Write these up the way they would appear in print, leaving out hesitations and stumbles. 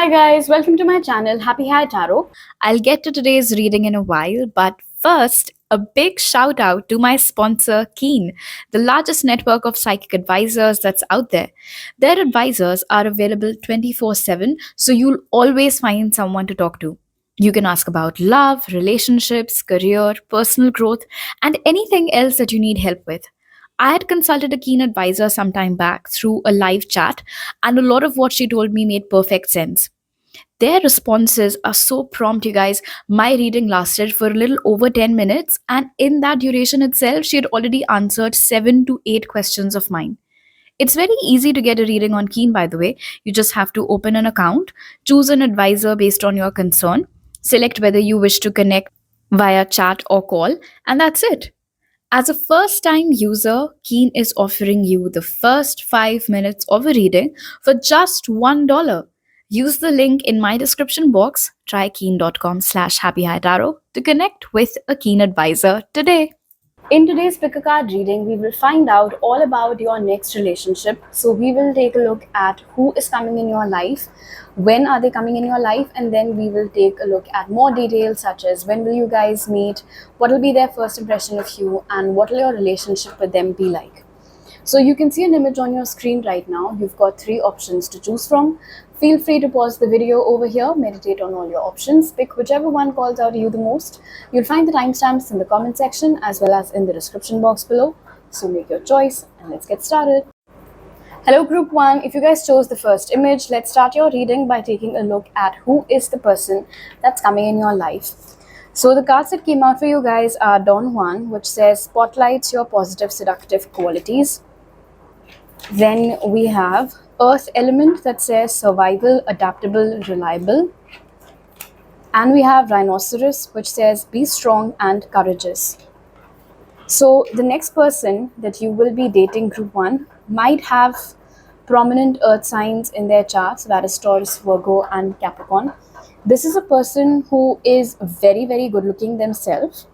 Hi guys, welcome to my channel Happy High Tarot. I'll get to today's reading in a while, but first, a big shout out to my sponsor Keen, the largest network of psychic advisors that's out there. Their advisors are available 24/7, so you'll always find someone to talk to. You can ask about love, relationships, career, personal growth, and anything else that you need help with. I had consulted a keen advisor some time back through a live chat, and a lot of what she told me made perfect sense. Their responses are so prompt, you guys. My reading lasted for a little over 10 minutes, and in that duration itself, she had already answered 7 to 8 questions of mine. It's very easy to get a reading on Keen, by the way. You just have to open an account, choose an advisor based on your concern, select whether you wish to connect via chat or call, and that's it. As a first time user, Keen is offering you the first 5 minutes of a reading for just $1. Use the link in my description box, trykeen.com/happyhightarot to connect with a Keen advisor today. In today's pick a card reading, we will find out all about your next relationship. So we will take a look at who is coming in your life, when are they coming in your life, and then we will take a look at more details such as when will you guys meet, what will be their first impression of you, and what will your relationship with them be like. So you can see an image on your screen right now. You've got 3 options to choose from. Feel free to pause the video over here, meditate on all your options, pick whichever one calls out to you the most. You'll find the timestamps in the comment section as well as in the description box below. So make your choice and let's get started. Hello group 1, if you guys chose the first image, let's start your reading by taking a look at who is the person that's coming in your life. So the cards that came out for you guys are Don Juan, which says spotlights your positive seductive qualities. Then we have Earth element that says survival, adaptable, reliable. And we have Rhinoceros, which says be strong and courageous. So the next person that you will be dating, group 1, might have prominent earth signs in their charts, that is Taurus, Virgo and Capricorn. This is a person who is very, very good looking themselves.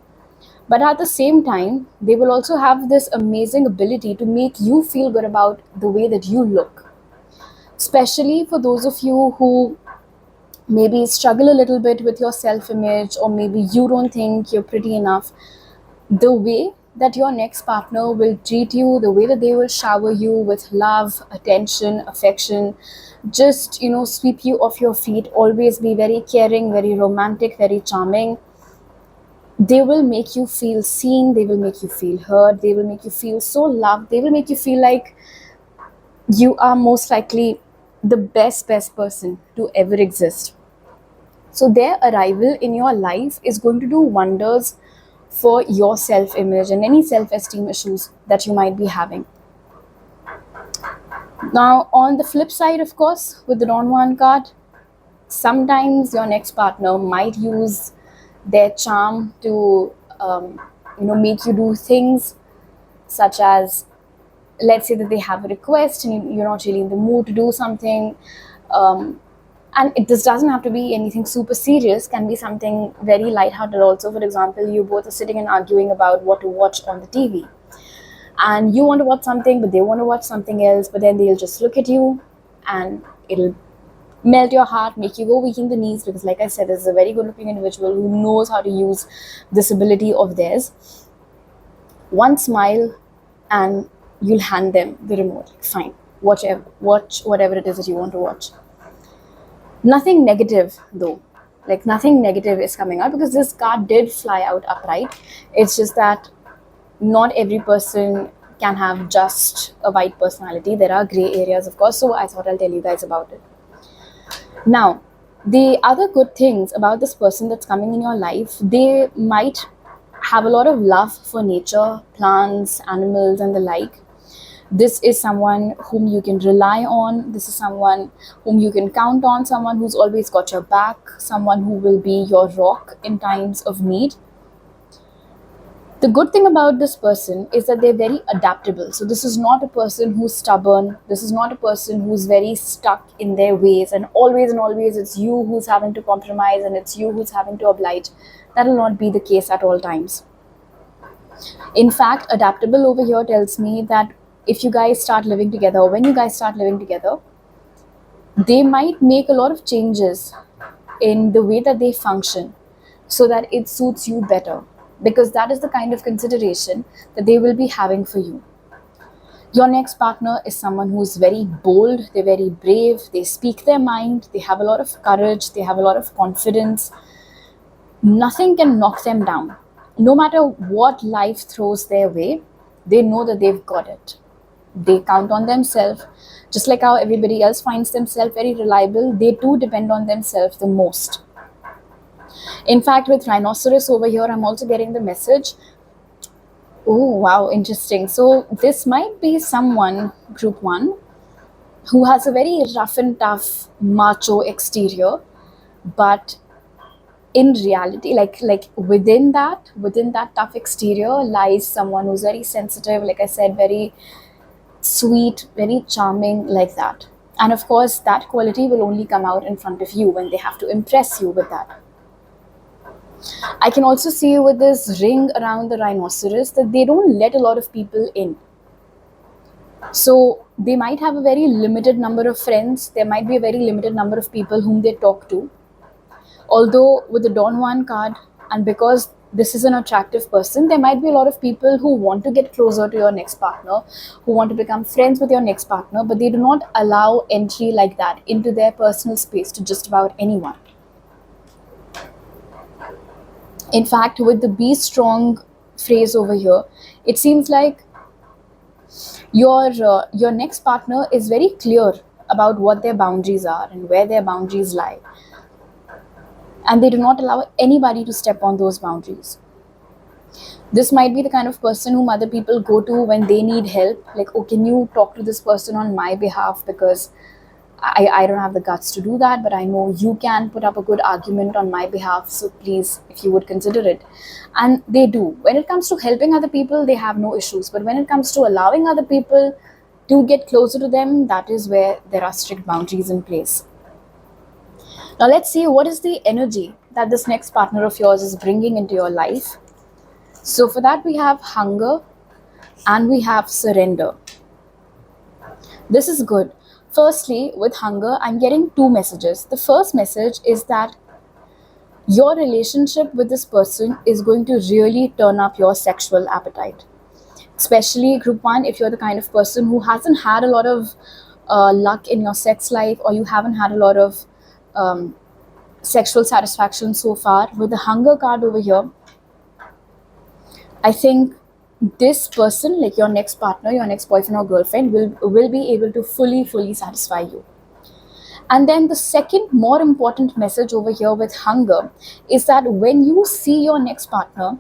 But at the same time, they will also have this amazing ability to make you feel good about the way that you look. Especially for those of you who maybe struggle a little bit with your self-image, or maybe you don't think you're pretty enough. The way that your next partner will treat you, the way that they will shower you with love, attention, affection, just, sweep you off your feet, always be very caring, very romantic, very charming. They will make you feel seen, they will make you feel heard, they will make you feel so loved, they will make you feel like you are most likely the best person to ever exist. So their arrival in your life is going to do wonders for your self-image and any self-esteem issues that you might be having. Now, on the flip side, of course, with the Don Juan card, sometimes your next partner might use their charm to make you do things such as, let's say that they have a request and you're not really in the mood to do something, and this doesn't have to be anything super serious, can be something very lighthearted also. For example, you both are sitting and arguing about what to watch on the TV, and you want to watch something but they want to watch something else, but then they'll just look at you and it'll melt your heart, make you go weak in the knees, because like I said, this is a very good looking individual who knows how to use this ability of theirs. One smile and you'll hand them the remote. Fine, watch whatever it is that you want to watch. Nothing negative though, like nothing negative is coming out, because this card did fly out upright. It's just that not every person can have just a white personality. There are gray areas, of course, so I thought I'll tell you guys about it. Now, the other good things about this person that's coming in your life, they might have a lot of love for nature, plants, animals, and the like. This is someone whom you can rely on. This is someone whom you can count on, someone who's always got your back, someone who will be your rock in times of need. The good thing about this person is that they're very adaptable. So this is not a person who's stubborn. This is not a person who's very stuck in their ways and always it's you who's having to compromise and it's you who's having to oblige. That will not be the case at all times. In fact, adaptable over here tells me that if you guys start living together, or when you guys start living together, They might make a lot of changes in the way that they function so that it suits you better, because that is the kind of consideration that they will be having for you. Your next partner is someone who's very bold, they're very brave, they speak their mind, they have a lot of courage, they have a lot of confidence. Nothing can knock them down. No matter what life throws their way, they know that they've got it. They count on themselves. Just like how everybody else finds themselves very reliable, they too depend on themselves the most. In fact, with Rhinoceros over here, I'm also getting the message. Oh, wow, interesting. So, this might be someone, group one, who has a very rough and tough macho exterior, but in reality, like within that tough exterior lies someone who's very sensitive, like I said, very sweet, very charming, like that. And of course, that quality will only come out in front of you when they have to impress you with that. I can also see with this ring around the rhinoceros that they don't let a lot of people in. So they might have a very limited number of friends, there might be a very limited number of people whom they talk to. Although with the Don Juan card, and because this is an attractive person, there might be a lot of people who want to get closer to your next partner, who want to become friends with your next partner, but they do not allow entry like that into their personal space to just about anyone. In fact, with the be strong phrase over here, it seems like your next partner is very clear about what their boundaries are and where their boundaries lie, and they do not allow anybody to step on those boundaries. This might be the kind of person whom other people go to when they need help, like, oh, can you talk to this person on my behalf, because I don't have the guts to do that, but I know you can put up a good argument on my behalf, so please, if you would consider it. And they do. When it comes to helping other people, they have no issues, but when it comes to allowing other people to get closer to them, that is where there are strict boundaries in place. Now let's see what is the energy that this next partner of yours is bringing into your life. So for that, we have hunger and we have surrender. This is good. Firstly, with hunger, I'm getting two messages. The first message is that your relationship with this person is going to really turn up your sexual appetite. Especially group one, if you're the kind of person who hasn't had a lot of luck in your sex life, or you haven't had a lot of um, sexual satisfaction so far, with the hunger card over here, I think this person, like your next partner, your next boyfriend or girlfriend, will be able to fully satisfy you. And then the second more important message over here with hunger is that when you see your next partner,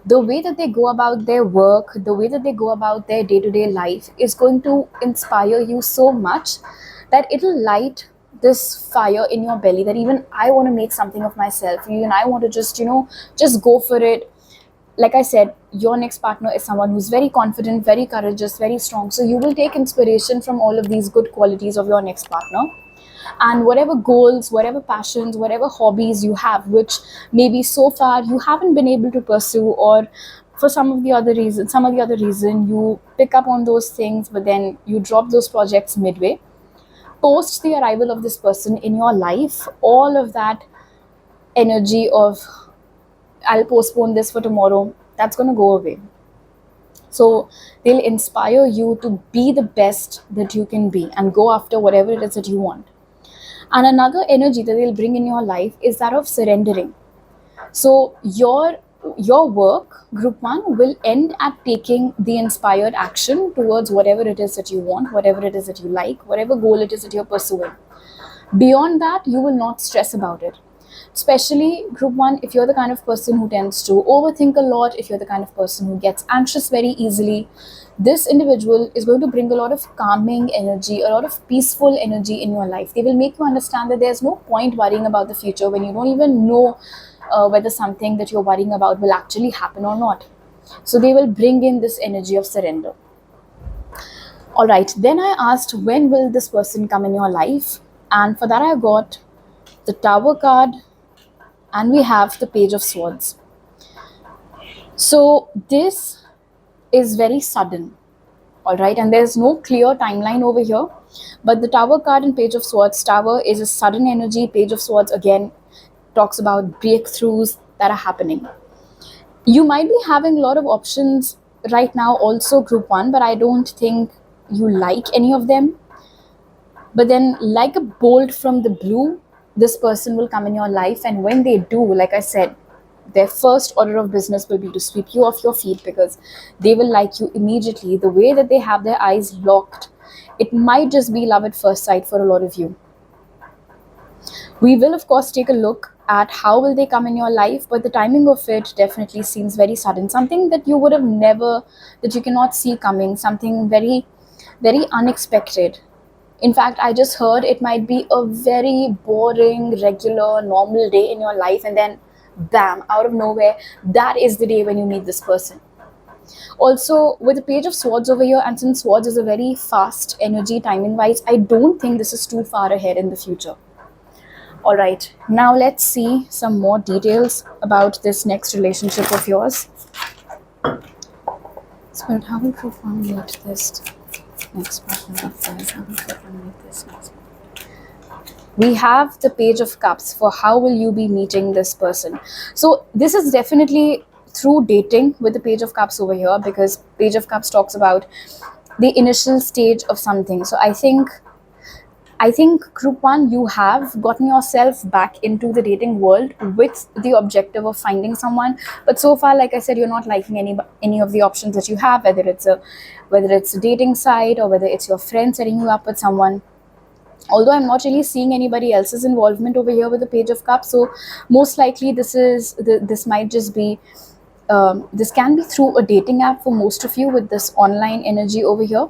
the way that they go about their work, the way that they go about their day-to-day life is going to inspire you so much that it'll light this fire in your belly, that even I want to make something of myself, even I want to just go for it. Like I said, your next partner is someone who's very confident, very courageous, very strong. So you will take inspiration from all of these good qualities of your next partner. And whatever goals, whatever passions, whatever hobbies you have, which maybe so far you haven't been able to pursue, or for some of the other reason, you pick up on those things, but then you drop those projects midway. Post the arrival of this person in your life, all of that energy of I'll postpone this for tomorrow, that's going to go away. So they'll inspire you to be the best that you can be and go after whatever it is that you want. And another energy that they'll bring in your life is that of surrendering. So your work, group one, will end at taking the inspired action towards whatever it is that you want, whatever it is that you like, whatever goal it is that you're pursuing. Beyond that, you will not stress about it. Especially group one, if you're the kind of person who tends to overthink a lot, if you're the kind of person who gets anxious very easily, this individual is going to bring a lot of calming energy, a lot of peaceful energy in your life. They will make you understand that there's no point worrying about the future when you don't even know whether something that you're worrying about will actually happen or not. So they will bring in this energy of surrender. All right, then I asked, when will this person come in your life? And for that, I got the Tower card and we have the Page of Swords. So this is very sudden. All right, and there's no clear timeline over here, but the Tower card and Page of Swords, Tower is a sudden energy, Page of Swords again talks about breakthroughs that are happening. You might be having a lot of options right now also, group 1, but I don't think you like any of them. But then, like a bolt from the blue, this person will come in your life, and when they do, like I said, their first order of business will be to sweep you off your feet, because they will like you immediately. The way that they have their eyes locked, it might just be love at first sight for a lot of you. We will of course take a look at how will they come in your life, but the timing of it definitely seems very sudden, something that you would have never, that you cannot see coming, something very, very unexpected. In fact, I just heard it might be a very boring, regular, normal day in your life, and then bam, out of nowhere, that is the day when you meet this person. Also, with the Page of Swords over here, and since Swords is a very fast energy timing wise, I don't think this is too far ahead in the future. All right, now let's see some more details about this next relationship of yours. Spirit, how will Profound meet this next partner of theirs? How will Profound meet this next partner? We have the Page of Cups for how will you be meeting this person. So this is definitely through dating with the Page of Cups over here, because Page of Cups talks about the initial stage of something. So I think group 1, you have gotten yourself back into the dating world with the objective of finding someone, but so far, like I said, you're not liking any of the options that you have, whether it's a dating site or whether it's your friend setting you up with someone. Although I'm not really seeing anybody else's involvement over here with the Page of Cups, so most likely this might just be this can be through a dating app for most of you with this online energy over here.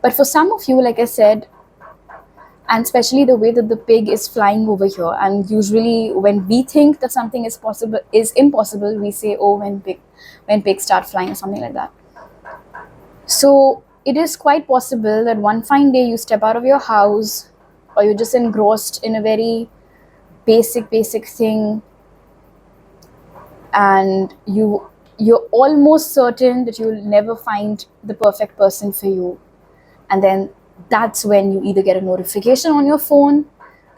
But for some of you, like I said, and especially the way that the pig is flying over here, and usually when we think that something is impossible, we say, oh, when pigs start flying or something like that. So it is quite possible that one fine day you step out of your house, or you're just engrossed in a very basic thing, and you're almost certain that you'll never find the perfect person for you. And then that's when you either get a notification on your phone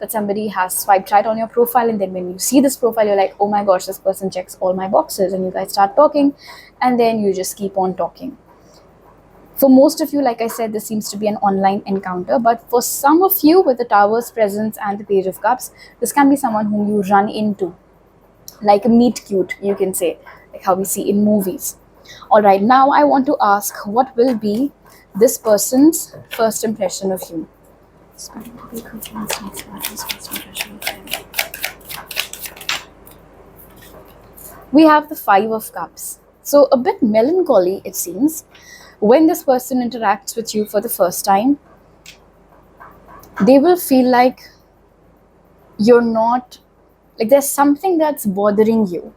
that somebody has swiped right on your profile, and then when you see this profile, you're like, oh my gosh, this person checks all my boxes, and you guys start talking, and then you just keep on talking. For most of you, like I said, this seems to be an online encounter, but for some of you with the Tower's presence and the Page of Cups, this can be someone whom you run into, like a meet cute, you can say, like how we see in movies. All right, now I want to ask, what will be this person's first impression of you? We have the Five of Cups. So a bit melancholy, it seems, when this person interacts with you for the first time. They will feel like you're not, like there's something that's bothering you.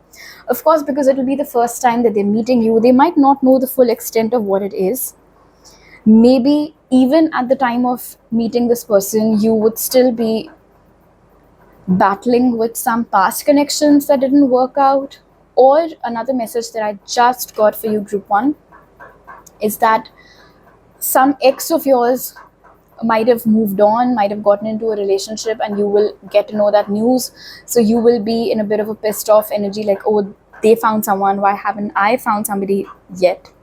Of course, because it will be the first time that they're meeting you, they might not know the full extent of what it is. Maybe even at the time of meeting this person, you would still be battling with some past connections that didn't work out. Or another message that I just got for you, group 1, is that some ex of yours might have moved on, might have gotten into a relationship, and you will get to know that news. So you will be in a bit of a pissed off energy, like, oh, they found someone, why haven't I found somebody yet?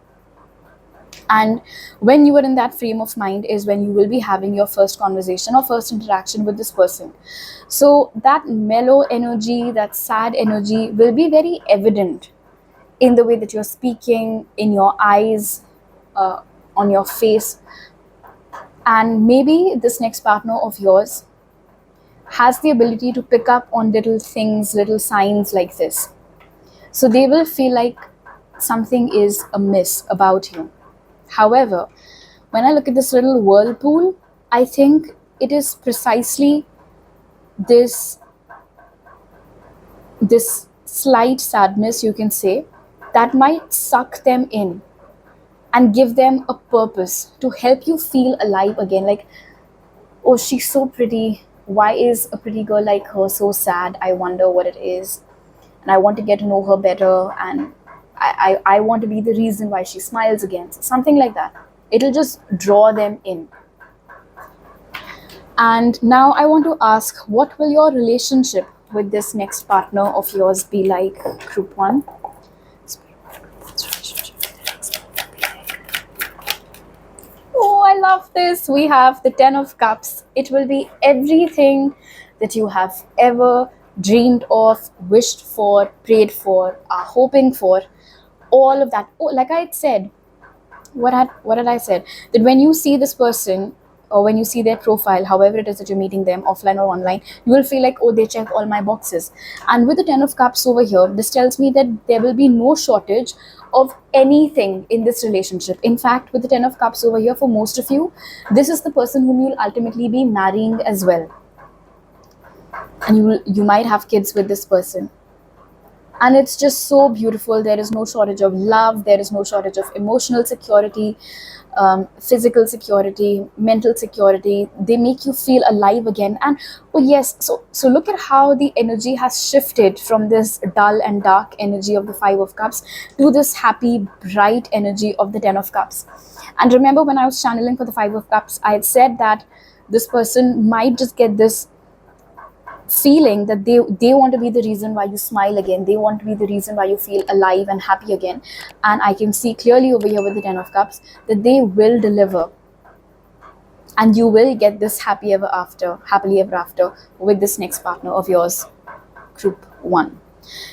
And when you are in that frame of mind is when you will be having your first conversation or first interaction with this person. So that mellow energy, that sad energy will be very evident in the way that you're speaking, in your eyes, on your face. And maybe this next partner of yours has the ability to pick up on little things, little signs like this. So they will feel like something is amiss about you. However, when I look at this little whirlpool, I think it is precisely this slight sadness, you can say, that might suck them in and give them a purpose to help you feel alive again. Like, oh, she's so pretty. Why is a pretty girl like her so sad? I wonder what it is. And I want to get to know her better. And I want to be the reason why she smiles again. So something like that. It'll just draw them in. And now I want to ask, what will your relationship with this next partner of yours be like, group one? Oh, I love this. We have the 10 of Cups. It will be everything that you have ever dreamed of, wished for, prayed for, are hoping for. All of that. Oh, like I had said, what had I said? That when you see this person, or when you see their profile, however it is that you're meeting them, offline or online, you will feel like, oh, they check all my boxes. And with the 10 of Cups over here, this tells me that there will be no shortage of anything in this relationship. In fact, with the 10 of Cups over here, for most of you, this is the person whom you'll ultimately be marrying as well. And you might have kids with this person. And it's just so beautiful. There is no shortage of love, there is no shortage of emotional security, physical security, mental security. They make you feel alive again. And oh yes, so look at how the energy has shifted from this dull and dark energy of the 5 of Cups to this happy bright energy of the 10 of Cups. And remember, when I was channeling for the 5 of Cups, I had said that this person might just get this feeling that they want to be the reason why you smile again, they want to be the reason why you feel alive and happy again. And I can see clearly over here with the 10 of Cups that they will deliver, and you will get this happily ever after with this next partner of yours, group one.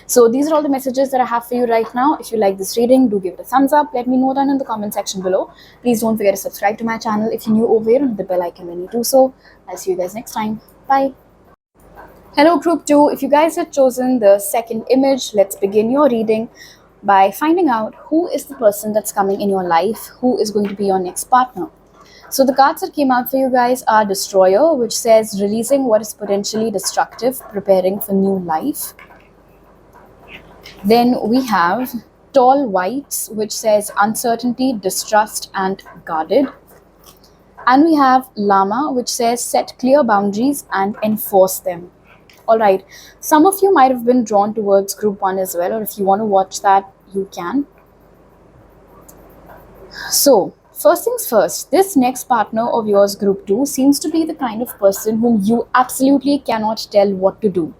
So these are all the messages that I have for you right now. If you like this reading, do give it a thumbs up. Let me know down in the comment section below. Please don't forget to subscribe to my channel if you're new over here, and hit the bell icon when you do so. I'll see you guys next time. Bye. Hello group 2, if you guys had chosen the second image, let's begin your reading by finding out who is the person that's coming in your life, who is going to be your next partner. So the cards that came out for you guys are Destroyer, which says releasing what is potentially destructive, preparing for new life. Then we have Tall Whites, which says uncertainty, distrust and guarded. And we have Llama, which says set clear boundaries and enforce them. Alright, some of you might have been drawn towards group 1 as well, or if you want to watch that, you can. So, first things first, this next partner of yours, group 2, seems to be the kind of person whom you absolutely cannot tell what to do.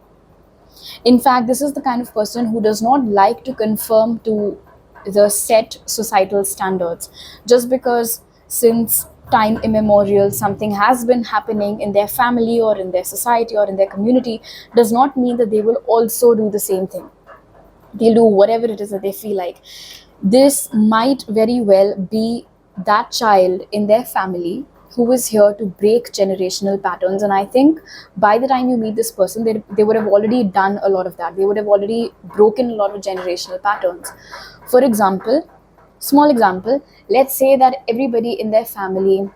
In fact, this is the kind of person who does not like to conform to the set societal standards, just because since time immemorial something has been happening in their family or in their society or in their community does not mean that they will also do the same thing. They'll do whatever it is that they feel like. This might very well be that child in their family who is here to break generational patterns. And I think by the time you meet this person, they would have already done a lot of that. They would have already broken a lot of generational patterns. For example, small example, let's say that everybody in their family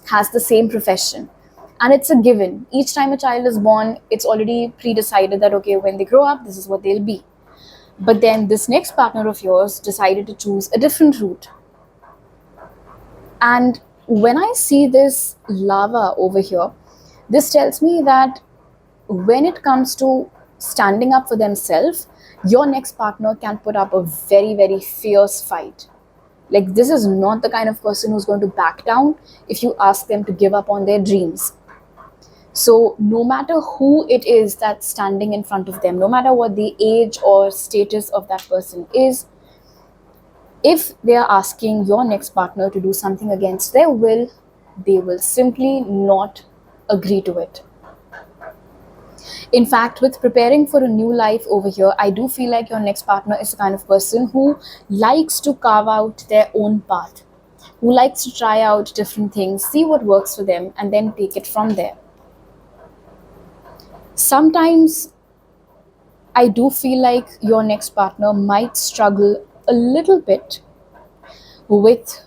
has the same profession, and it's a given. Each time a child is born, it's already pre-decided that, okay, when they grow up, this is what they'll be. But then this next partner of yours decided to choose a different route. And when I see this lava over here, this tells me that when it comes to standing up for themselves, your next partner can put up a very, very fierce fight. Like, this is not the kind of person who's going to back down if you ask them to give up on their dreams. So no matter who it is that's standing in front of them, no matter what the age or status of that person is, if they are asking your next partner to do something against their will, they will simply not agree to it. In fact, with preparing for a new life over here, I do feel like your next partner is the kind of person who likes to carve out their own path, who likes to try out different things, see what works for them, and then take it from there. Sometimes I do feel like your next partner might struggle a little bit with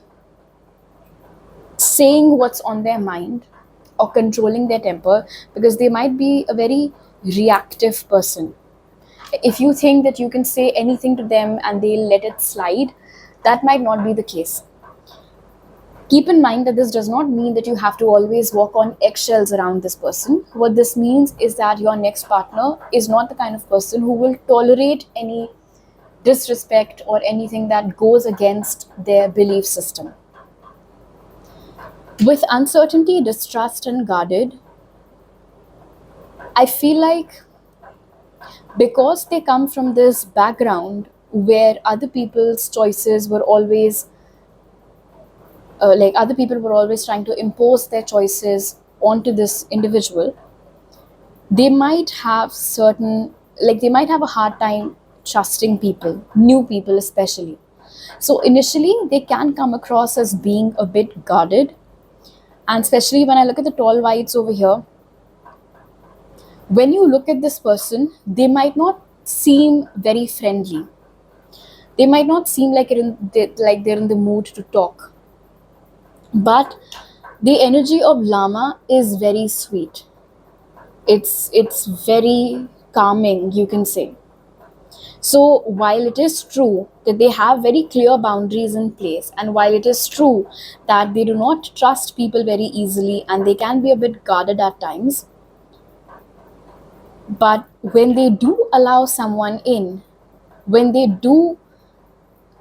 saying what's on their mind or controlling their temper, because they might be a very reactive person. If you think that you can say anything to them and they'll let it slide, that might not be the case. Keep in mind that this does not mean that you have to always walk on eggshells around this person. What this means is that your next partner is not the kind of person who will tolerate any disrespect or anything that goes against their belief system. With uncertainty, distrust, and guarded, I feel like because they come from this background where other people's choices were always like other people were always trying to impose their choices onto this individual, they might have certain, like they might have a hard time trusting people, new people especially. So initially they can come across as being a bit guarded, and especially when I look at the tall whites over here, when you look at this person, they might not seem very friendly. They might not seem like like they're in the mood to talk, but the energy of Lama is very sweet. It's very calming, you can say. So while it is true that they have very clear boundaries in place, and while it is true that they do not trust people very easily and they can be a bit guarded at times, but when they do allow someone in, when they do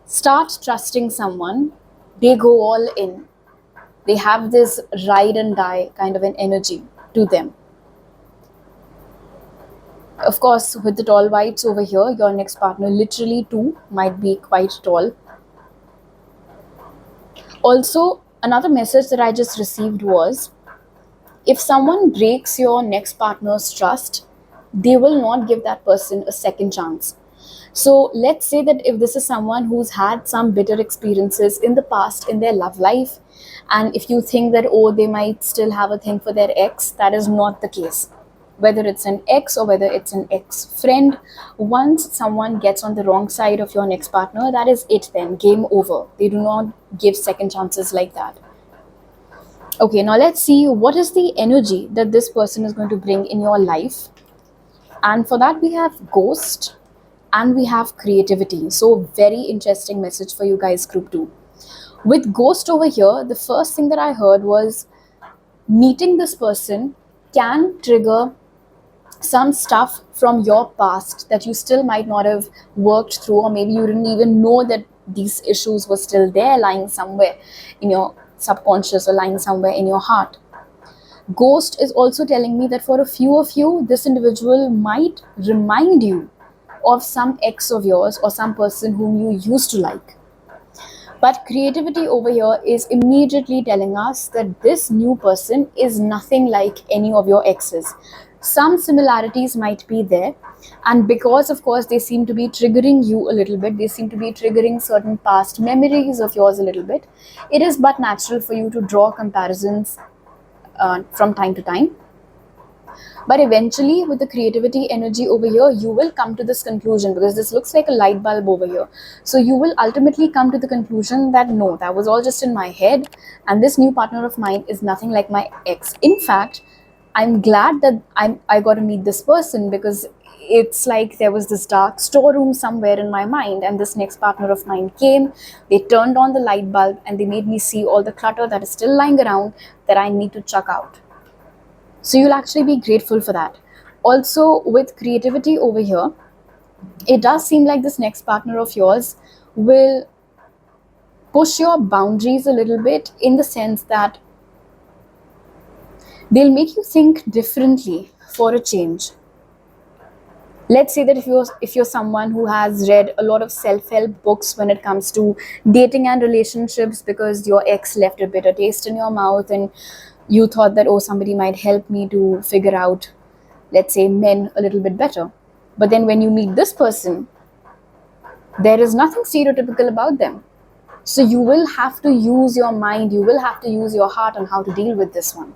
start trusting someone, they go all in. They have this ride and die kind of an energy to them. Of course, with the tall whites over here, your next partner literally too might be quite tall. Also, another message that I just received was, if someone breaks your next partner's trust, they will not give that person a second chance. So let's say that if this is someone who's had some bitter experiences in the past in their love life, and if you think that, oh, they might still have a thing for their ex, that is not the case. Whether it's an ex or whether it's an ex friend, once someone gets on the wrong side of your next partner, that is it, then game over. They do not give second chances like that. Okay, now let's see what is the energy that this person is going to bring in your life. And for that, we have ghost and we have creativity. So, very interesting message for you guys, group 2. With ghost over here, the first thing that I heard was meeting this person can trigger some stuff from your past that you still might not have worked through, or maybe you didn't even know that these issues were still there, lying somewhere in your subconscious or lying somewhere in your heart. Ghost is also telling me that for a few of you, this individual might remind you of some ex of yours or some person whom you used to like. But creativity over here is immediately telling us that this new person is nothing like any of your exes. Some similarities might be there, and because, of course, they seem to be triggering you a little bit, they seem to be triggering certain past memories of yours a little bit, it is but natural for you to draw comparisons from time to time. But eventually, with the creativity energy over here, you will come to this conclusion, because this looks like a light bulb over here. So you will ultimately come to the conclusion that no, that was all just in my head, and this new partner of mine is nothing like my ex. In fact, I'm glad that I got to meet this person, because it's like there was this dark storeroom somewhere in my mind, and this next partner of mine came, they turned on the light bulb, and they made me see all the clutter that is still lying around that I need to chuck out. So you'll actually be grateful for that. Also, with creativity over here, it does seem like this next partner of yours will push your boundaries a little bit, in the sense that they'll make you think differently for a change. Let's say that if you're someone who has read a lot of self-help books when it comes to dating and relationships, because your ex left a bitter taste in your mouth and you thought that, oh, somebody might help me to figure out, let's say, men a little bit better. But then when you meet this person, there is nothing stereotypical about them. So you will have to use your mind, you will have to use your heart on how to deal with this one.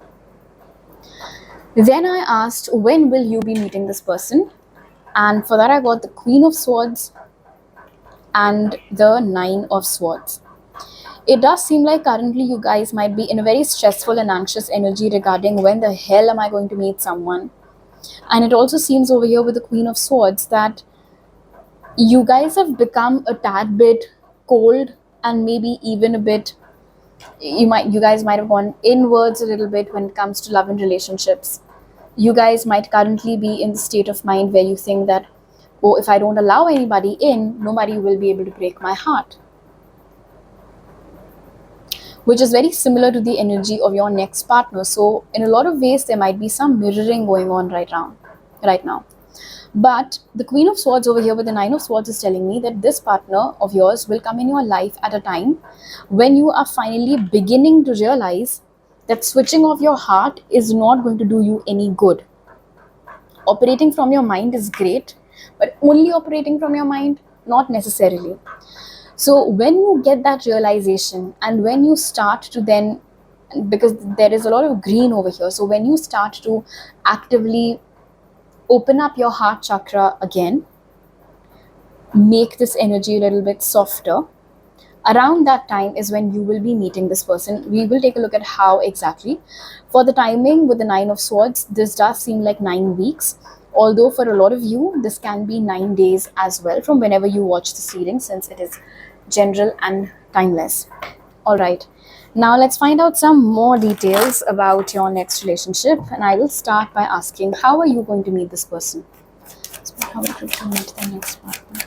Then I asked, when will you be meeting this person? And for that, I got the Queen of Swords and the Nine of Swords. It does seem like currently you guys might be in a very stressful and anxious energy regarding when the hell am I going to meet someone. And it also seems over here with the Queen of Swords that you guys have become a tad bit cold, and maybe even a bit, you guys might have gone inwards a little bit when it comes to love and relationships. You guys might currently be in the state of mind where you think that, oh, if I don't allow anybody in, nobody will be able to break my heart. which is very similar to the energy of your next partner. So in a lot of ways there might be some mirroring going on right now. But the Queen of Swords over here with the Nine of Swords is telling me that this partner of yours will come in your life at a time when you are finally beginning to realize that switching off your heart is not going to do you any good. Operating from your mind is great, but only operating from your mind, not necessarily. So when you get that realization, and when you start to then, because there is a lot of green over here, so when you start to actively open up your heart chakra again, make this energy a little bit softer, around that time is when you will be meeting this person. We will take a look at how exactly. For the timing with the Nine of Swords, this does seem like 9 weeks, although for a lot of you this can be 9 days as well from whenever you watch this reading, since it is general and timeless. All right, now let's find out some more details about your next relationship, and I will start by asking, how are you going to meet this person? How are you going to meet the next partner?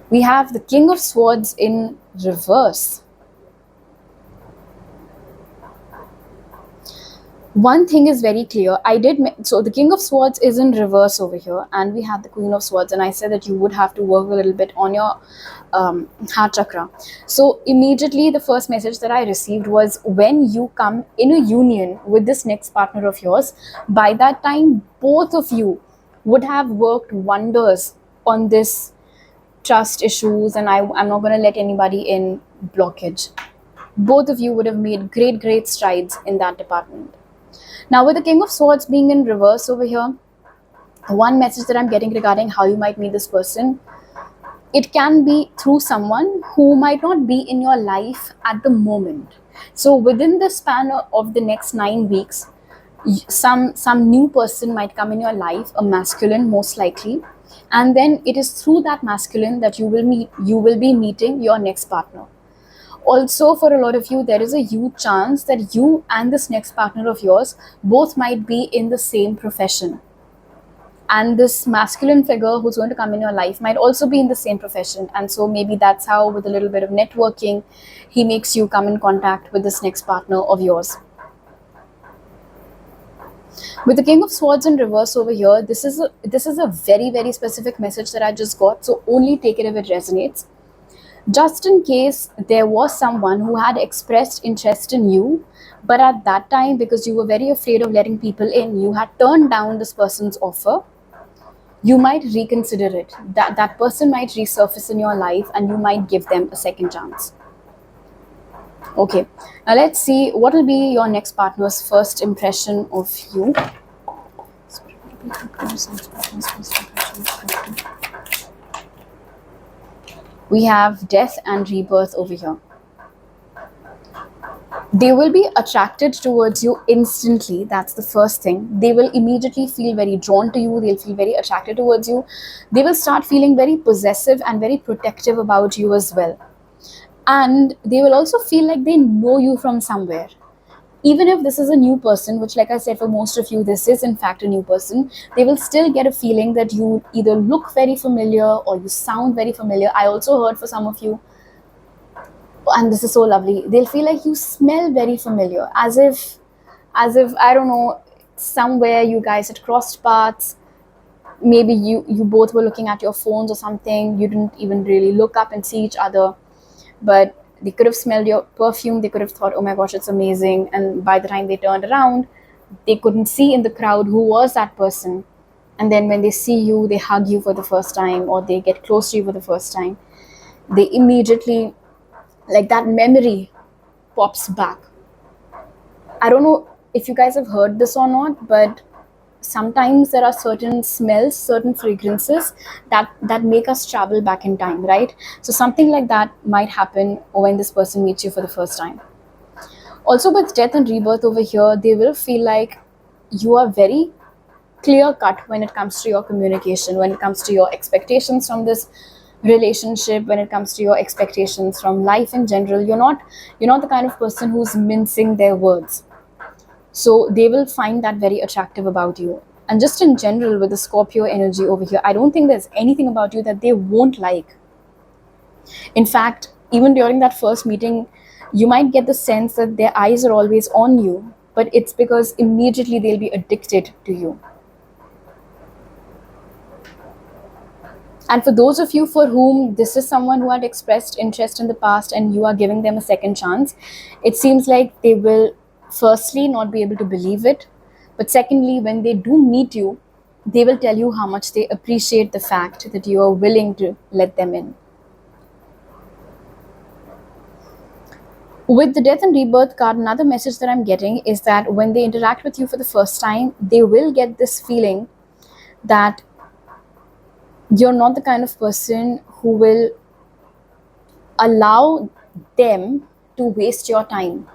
We have the King of Swords in reverse. One thing is very clear. So the King of Swords is in reverse over here, and we have the Queen of Swords, and I said that you would have to work a little bit on your heart chakra. So immediately the first message that I received was, when you come in a union with this next partner of yours, by that time both of you would have worked wonders on this trust issues, and I'm not going to let anybody in blockage. Both of you would have made great strides in that department. Now with the King of Swords being in reverse over here, one message that I'm getting regarding how you might meet this person, it can be through someone who might not be in your life at the moment. So within the span of the next 9 weeks, some new person might come in your life, a masculine most likely, and then it is through that masculine that you will be meeting your next partner. Also, for a lot of you, there is a huge chance that you and this next partner of yours both might be in the same profession, and this masculine figure who's going to come in your life might also be in the same profession, and so maybe that's how, with a little bit of networking, he makes you come in contact with this next partner of yours. With the King of Swords in reverse over here, this is a very specific message that I just got, so only take it if it resonates. Just in case there was someone who had expressed interest in you, but at that time, because you were very afraid of letting people in, you had turned down this person's offer, you might reconsider it. That person might resurface in your life, and you might give them a second chance. Okay, now let's see what will be your next partner's first impression of you. We have Death and Rebirth over here. They will be attracted towards you instantly. That's the first thing. They will immediately feel very drawn to you. They'll feel very attracted towards you. They will start feeling very possessive and very protective about you as well. And they will also feel like they know you from somewhere. Even if this is a new person, which, like I said, for most of you, this is in fact a new person, they will still get a feeling that you either look very familiar or you sound very familiar. I also heard for some of you, and this is so lovely, they'll feel like you smell very familiar, as if I don't know, somewhere you guys had crossed paths. Maybe you both were looking at your phones or something. You didn't even really look up and see each other, but they could have smelled your perfume. They could have thought, oh my gosh, it's amazing. And by the time they turned around, they couldn't see in the crowd who was that person. And then when they see you, they hug you for the first time, or they get close to you for the first time, they immediately, like, that memory pops back. I don't know if you guys have heard this or not, but sometimes there are certain smells, certain fragrances that make us travel back in time, right? So something like that might happen when this person meets you for the first time. Also, with Death and Rebirth over here, they will feel like you are very clear cut when it comes to your communication, when it comes to your expectations from this relationship, when it comes to your expectations from life in general. You're not the kind of person who's mincing their words. So they will find that very attractive about you. And just in general, with the Scorpio energy over here, I don't think there's anything about you that they won't like. In fact, even during that first meeting, you might get the sense that their eyes are always on you, but it's because immediately they'll be addicted to you. And for those of you for whom this is someone who had expressed interest in the past and you are giving them a second chance, it seems like they will firstly not be able to believe it, but secondly, when they do meet you, they will tell you how much they appreciate the fact that you are willing to let them in. With the death and rebirth card, another message that I'm getting is that when they interact with you for the first time, they will get this feeling that you're not the kind of person who will allow them to waste your time.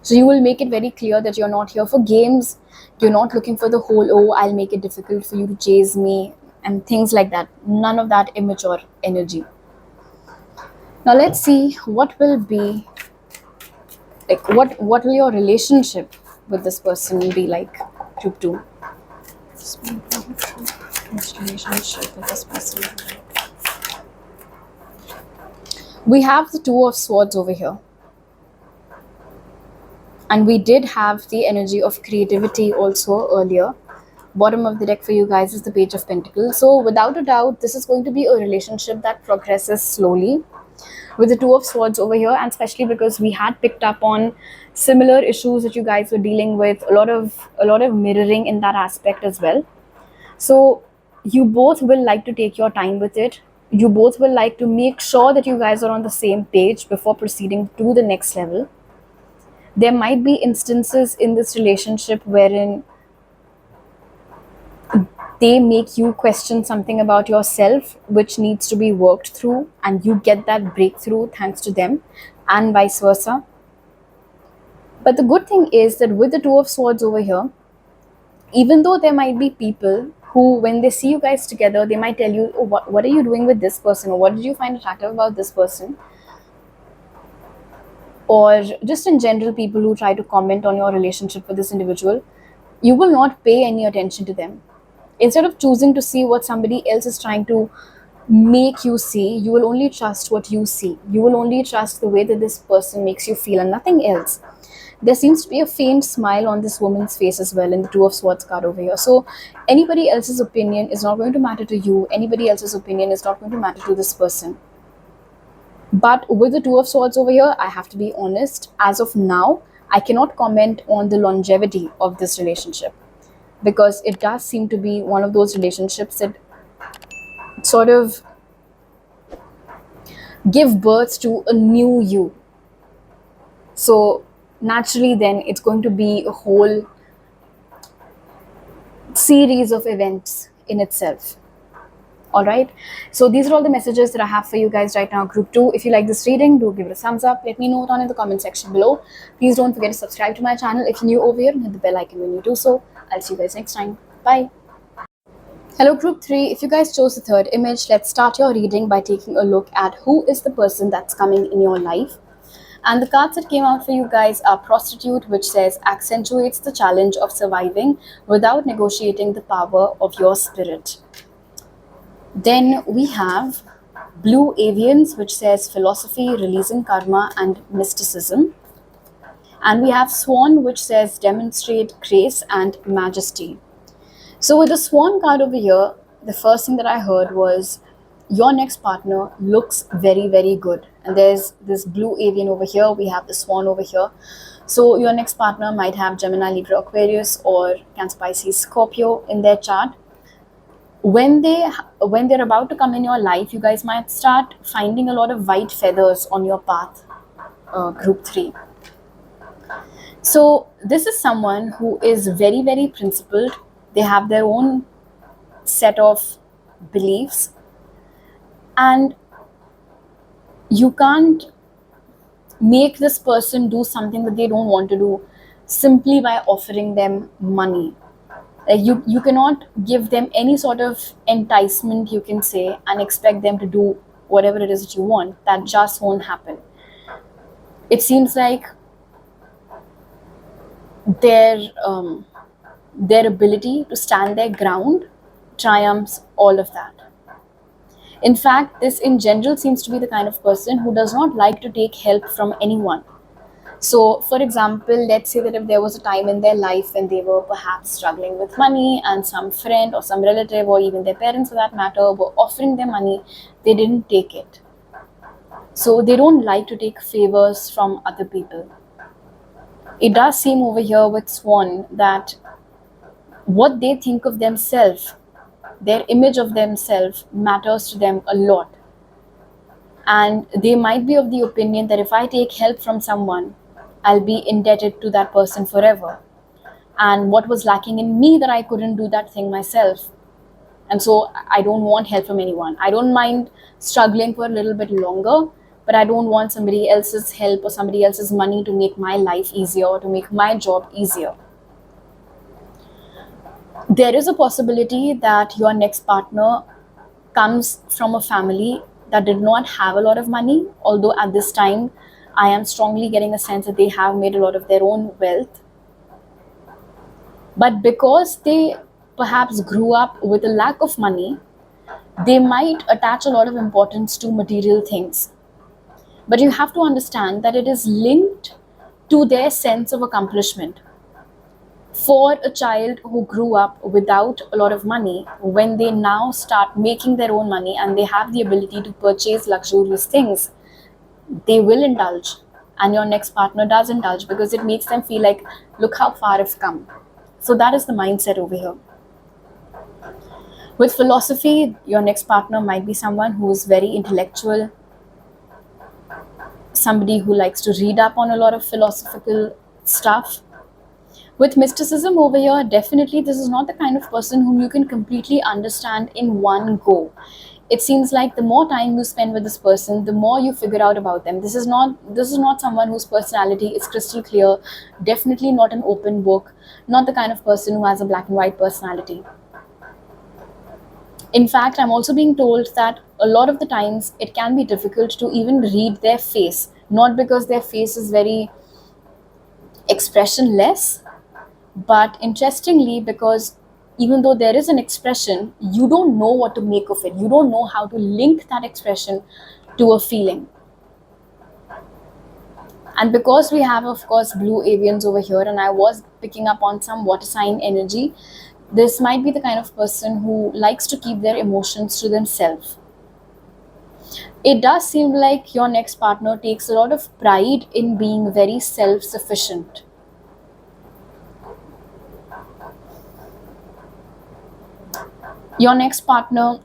So you will make it very clear that you're not here for games, you're not looking for the whole, oh, I'll make it difficult for you to chase me, and things like that. None of that immature energy. Now let's see what will be like, what will your relationship with this person be like, group 2. Relationship with this person. We have the Two of Swords over here. And we did have the energy of creativity also earlier. Bottom of the deck for you guys is the Page of Pentacles. So without a doubt, this is going to be a relationship that progresses slowly. With the Two of Swords over here, and especially because we had picked up on similar issues that you guys were dealing with, a lot of mirroring in that aspect as well. So you both will like to take your time with it. You both will like to make sure that you guys are on the same page before proceeding to the next level. There might be instances in this relationship wherein they make you question something about yourself which needs to be worked through, and you get that breakthrough thanks to them, and vice versa. But the good thing is that with the Two of Swords over here, even though there might be people who, when they see you guys together, they might tell you, oh, what are you doing with this person, or what did you find attractive about this person, or just in general, people who try to comment on your relationship with this individual, you will not pay any attention to them. Instead of choosing to see what somebody else is trying to make you see, you will only trust what you see. You will only trust the way that this person makes you feel and nothing else. There seems to be a faint smile on this woman's face as well in the Two of Swords card over here. So anybody else's opinion is not going to matter to you. Anybody else's opinion is not going to matter to this person. But with the Two of Swords over here, I have to be honest, as of now, I cannot comment on the longevity of this relationship, because it does seem to be one of those relationships that sort of give birth to a new you. So naturally then it's going to be a whole series of events in itself. All right, so these are all the messages that I have for you guys right now, group 2. If you like this reading, do give it a thumbs up. Let me know down in the comment section below. Please don't forget to subscribe to my channel if you're new over here, and hit the bell icon when you do so. I'll see you guys next time. Bye. Hello group 3, if you guys chose the third image, let's start your reading by taking a look at who is the person that's coming in your life. And the cards that came out for you guys are Prostitute, which says accentuates the challenge of surviving without negotiating the power of your spirit. Then we have Blue Avians, which says philosophy, releasing karma and mysticism. And we have Swan, which says demonstrate grace and majesty. So with the Swan card over here, the first thing that I heard was your next partner looks very, very good. And there's this Blue Avian over here, we have the Swan over here. So your next partner might have Gemini, Libra, Aquarius, or Cancer, Pisces, Scorpio in their chart. When they're about to come in your life, you guys might start finding a lot of white feathers on your path, group 3. So this is someone who is very, very principled. They have their own set of beliefs, and you can't make this person do something that they don't want to do simply by offering them money. You cannot give them any sort of enticement, you can say, and expect them to do whatever it is that you want. That just won't happen. It seems like their ability to stand their ground triumphs all of that. In fact, this in general seems to be the kind of person who does not like to take help from anyone. So, for example, let's say that if there was a time in their life when they were perhaps struggling with money and some friend or some relative or even their parents for that matter were offering them money, they didn't take it. So, they don't like to take favors from other people. It does seem over here with Swan that what they think of themselves, their image of themselves, matters to them a lot. And they might be of the opinion that if I take help from someone, I'll be indebted to that person forever. And what was lacking in me that I couldn't do that thing myself. And so I don't want help from anyone. I don't mind struggling for a little bit longer, but I don't want somebody else's help or somebody else's money to make my life easier or to make my job easier. There is a possibility that your next partner comes from a family that did not have a lot of money, although at this time I am strongly getting a sense that they have made a lot of their own wealth. But because they perhaps grew up with a lack of money, they might attach a lot of importance to material things. But you have to understand that it is linked to their sense of accomplishment. For a child who grew up without a lot of money, when they now start making their own money and they have the ability to purchase luxurious things, they will indulge. And your next partner does indulge because it makes them feel like, look how far I've come. So that is the mindset over here. With philosophy, your next partner might be someone who is very intellectual, somebody who likes to read up on a lot of philosophical stuff. With mysticism over here, definitely this is not the kind of person whom you can completely understand in one go. It seems like the more time you spend with this person, the more you figure out about them. This is not someone whose personality is crystal clear, definitely not an open book, not the kind of person who has a black and white personality. In fact, I'm also being told that a lot of the times it can be difficult to even read their face, not because their face is very expressionless, but interestingly, because even though there is an expression, you don't know what to make of it. You don't know how to link that expression to a feeling. And because we have, of course, blue avians over here, and I was picking up on some water sign energy, this might be the kind of person who likes to keep their emotions to themselves. It does seem like your next partner takes a lot of pride in being very self sufficient. Your next partner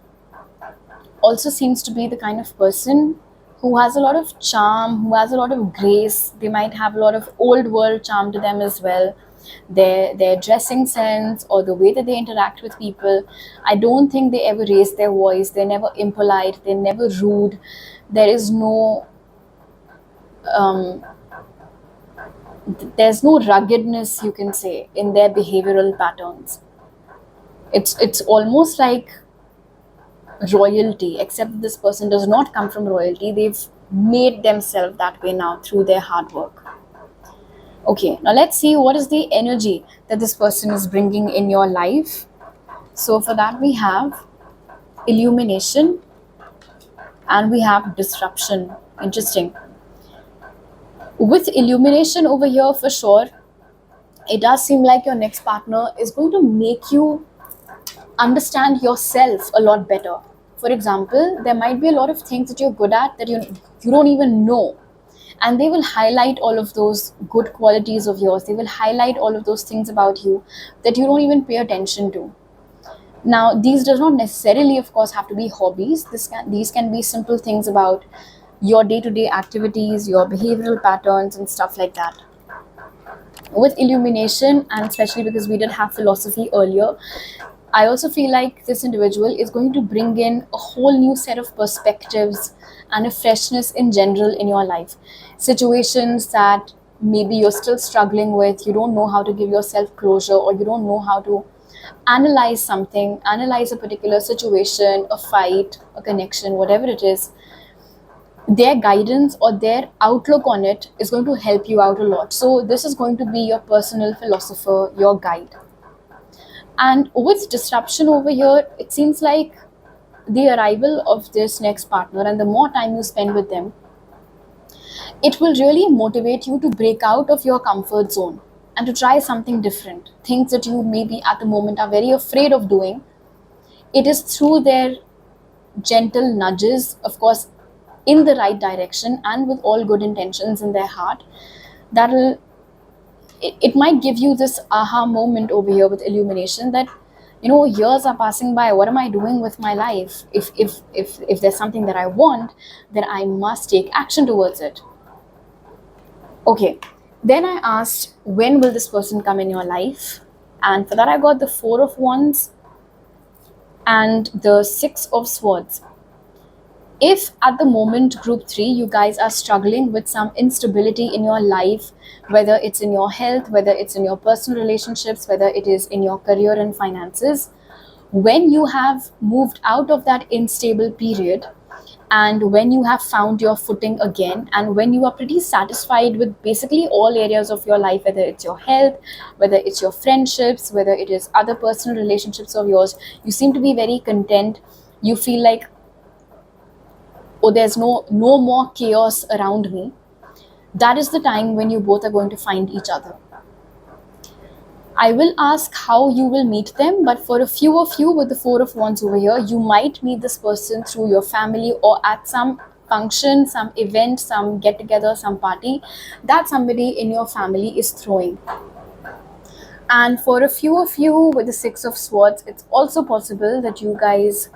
also seems to be the kind of person who has a lot of charm, who has a lot of grace. They might have a lot of old world charm to them as well. Their dressing sense or the way that they interact with people. I don't think they ever raise their voice. They're never impolite. They're never rude. There is no um, there's no ruggedness, you can say, in their behavioral patterns. It's almost like royalty, except that this person does not come from royalty. They've made themselves that way now through their hard work. Okay, now let's see what is the energy that this person is bringing in your life. So for that we have illumination and we have disruption. Interesting. With illumination over here, for sure, it does seem like your next partner is going to make you understand yourself a lot better. For example, there might be a lot of things that you're good at that you don't even know, and they will highlight all of those good qualities of yours. They will highlight all of those things about you that you don't even pay attention to. Now, these does not necessarily, of course, have to be hobbies. These can be simple things about your day-to-day activities, your behavioral patterns, and stuff like that. With illumination, and especially because we did have philosophy earlier, I also feel like this individual is going to bring in a whole new set of perspectives and a freshness in general in your life. Situations that maybe you're still struggling with, you don't know how to give yourself closure, or you don't know how to analyze something, analyze a particular situation, a fight, a connection, whatever it is. Their guidance or their outlook on it is going to help you out a lot. So, this is going to be your personal philosopher, your guide. And with disruption over here, it seems like the arrival of this next partner and the more time you spend with them, it will really motivate you to break out of your comfort zone and to try something different. Things that you maybe at the moment are very afraid of doing. It is through their gentle nudges, of course, in the right direction and with all good intentions in their heart, that'll it might give you this aha moment over here with illumination that, years are passing by. What am I doing with my life? If there's something that I want, then I must take action towards it. Okay, then I asked, when will this person come in your life? And for that, I got the Four of Wands and the Six of Swords. If at the moment, group 3, you guys are struggling with some instability in your life, whether it's in your health, whether it's in your personal relationships, whether it is in your career and finances, when you have moved out of that unstable period, and when you have found your footing again, and when you are pretty satisfied with basically all areas of your life, whether it's your health, whether it's your friendships, whether it is other personal relationships of yours, you seem to be very content. You feel like, oh, there's no more chaos around me. That is the time when you both are going to find each other. I will ask how you will meet them, but for a few of you with the Four of Wands over here, you might meet this person through your family or at some function, some event, some get together, some party that somebody in your family is throwing. And for a few of you with the Six of Swords, it's also possible that you guys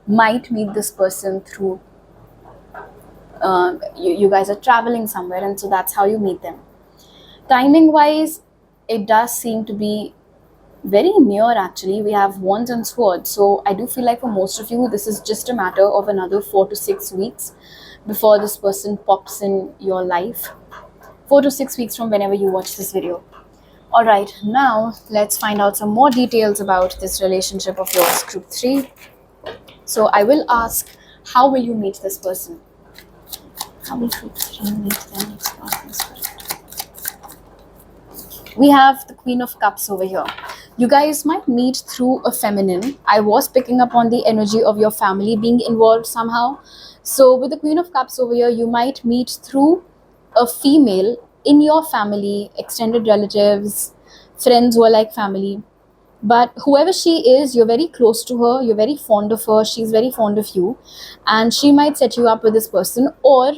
might meet this person through you guys are traveling somewhere, and so that's how you meet them. Timing wise, it does seem to be very near. Actually, we have Wands and Swords, so I do feel like for most of you this is just a matter of another 4 to 6 weeks before this person pops in your life. 4 to 6 weeks from whenever you watch this video. All right, now let's find out some more details about this relationship of yours, group 3. So I will ask, how will you meet this person? How will group 3 meet their next partners? We have the Queen of Cups over here. You guys might meet through a feminine. I was picking up on the energy of your family being involved somehow. So with the Queen of Cups over here, you might meet through a female in your family, extended relatives, friends who are like family. But whoever she is, you're very close to her, you're very fond of her, she's very fond of you, and she might set you up with this person. Or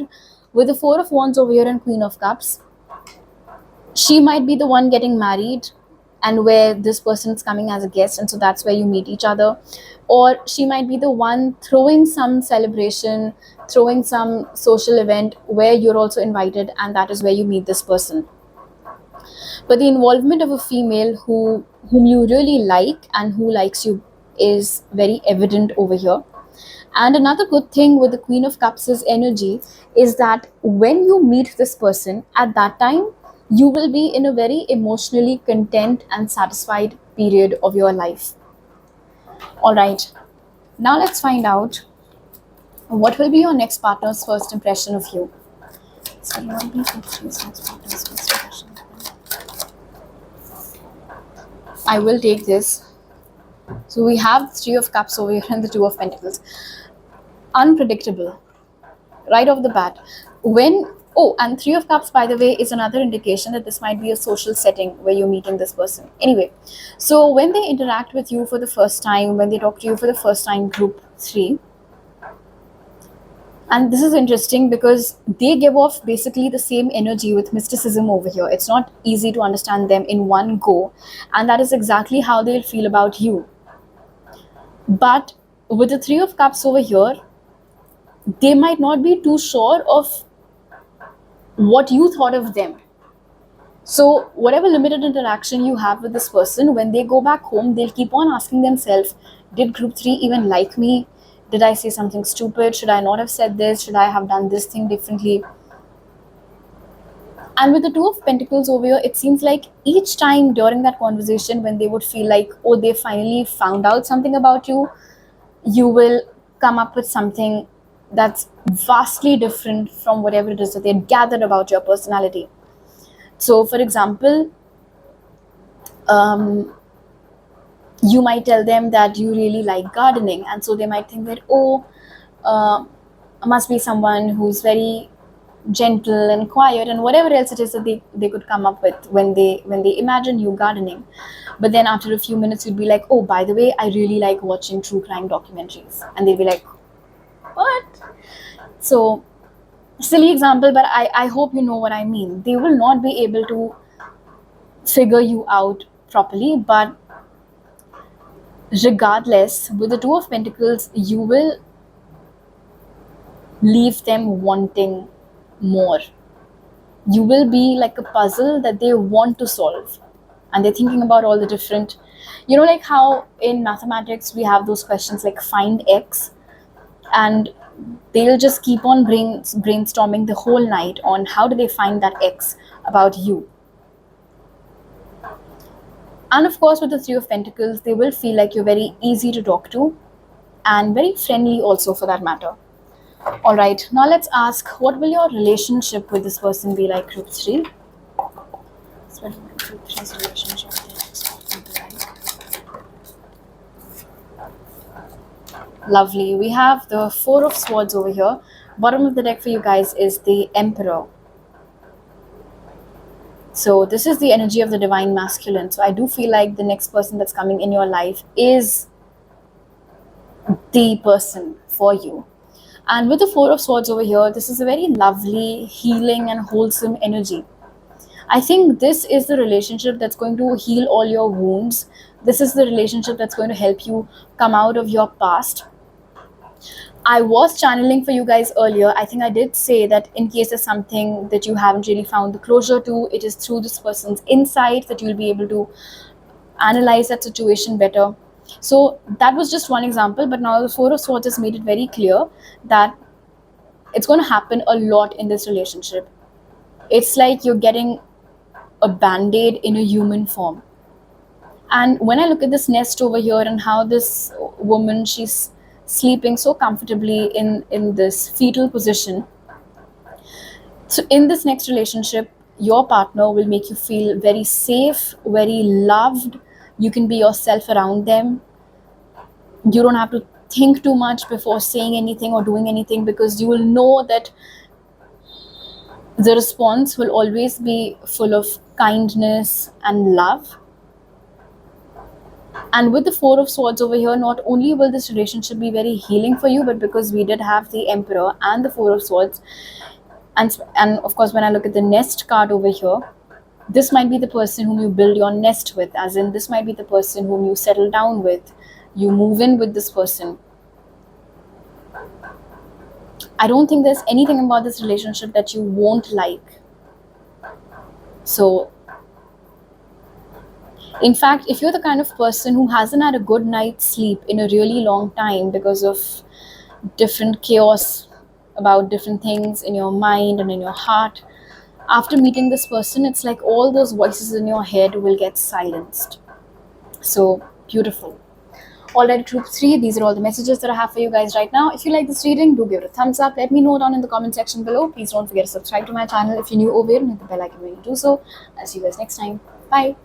with the Four of Wands over here and Queen of Cups, she might be the one getting married, and where this person is coming as a guest, and so that's where you meet each other. Or she might be the one throwing some celebration, throwing some social event where you're also invited, and that is where you meet this person. But the involvement of a female whom you really like and who likes you is very evident over here. And another good thing with the Queen of Cups' energy is that when you meet this person, at that time, you will be in a very emotionally content and satisfied period of your life. All right, now let's find out what will be your next partner's first impression of you. So what will be group 3's next partner's first impression of you? I will take this. So we have Three of Cups over here and the Two of Pentacles. Unpredictable, right off the bat. And Three of Cups, by the way, is another indication that this might be a social setting where you're meeting this person. Anyway, so when they interact with you for the first time, when they talk to you for the first time, group 3, and this is interesting because they give off basically the same energy with mysticism over here. It's not easy to understand them in one go, and that is exactly how they'll feel about you. But with the Three of Cups over here, they might not be too sure of what you thought of them. So whatever limited interaction you have with this person, when they go back home, they'll keep on asking themselves, did group 3 even like me? Did I say something stupid? Should I not have said this? Should I have done this thing differently? And with the Two of Pentacles over here, it seems like each time during that conversation, when they would feel like, oh, they finally found out something about you, you will come up with something that's vastly different from whatever it is that they had gathered about your personality. So for example, You might tell them that you really like gardening, and so they might think that, oh, uh, must be someone who's very gentle and quiet and whatever else it is that they could come up with when they imagine you gardening. But then after a few minutes you'd be like, oh, by the way, I really like watching true crime documentaries, and they'd be like, what? So, silly example, but I hope you know what I mean. They will not be able to figure you out properly, but regardless, with the Two of Pentacles, you will leave them wanting more. You will be like a puzzle that they want to solve, and they're thinking about all the different, like how in mathematics we have those questions like find x, and they'll just keep on brainstorming the whole night on how do they find that x about you. And of course, with the Three of Pentacles, they will feel like you're very easy to talk to and very friendly also, for that matter. All right, now let's ask, what will your relationship with this person be like, group 3? So what will group 3's relationship with the next person be like? Lovely. We have the Four of Swords over here. Bottom of the deck for you guys is the Emperor. So this is the energy of the divine masculine. So I do feel like the next person that's coming in your life is the person for you. And with the Four of Swords over here, this is a very lovely, healing and wholesome energy. I think this is the relationship that's going to heal all your wounds. This is the relationship that's going to help you come out of your past. I was channeling for you guys earlier. I think I did say that in case there's something that you haven't really found the closure to, it is through this person's insight that you'll be able to analyze that situation better. So that was just one example, but now the Four of Swords has made it very clear that it's going to happen a lot in this relationship. It's like you're getting a band-aid in a human form. And when I look at this nest over here and how this woman, she's sleeping so comfortably in this fetal position. So in this next relationship, your partner will make you feel very safe, very loved. You can be yourself around them. You don't have to think too much before saying anything or doing anything, because you will know that the response will always be full of kindness and love. And with the Four of Swords over here, not only will this relationship be very healing for you, but because we did have the Emperor and the Four of Swords, and of course, when I look at the nest card over here, this might be the person whom you build your nest with, as in this might be the person whom you settle down with, you move in with this person. I don't think there's anything about this relationship that you won't like. So, in fact, if you're the kind of person who hasn't had a good night's sleep in a really long time because of different chaos about different things in your mind and in your heart, after meeting this person, it's like all those voices in your head will get silenced. So beautiful. Alright, group 3, these are all the messages that I have for you guys right now. If you like this reading, do give it a thumbs up. Let me know down in the comment section below. Please don't forget to subscribe to my channel if you're new over here, and hit the bell icon when you do so. I'll see you guys next time. Bye.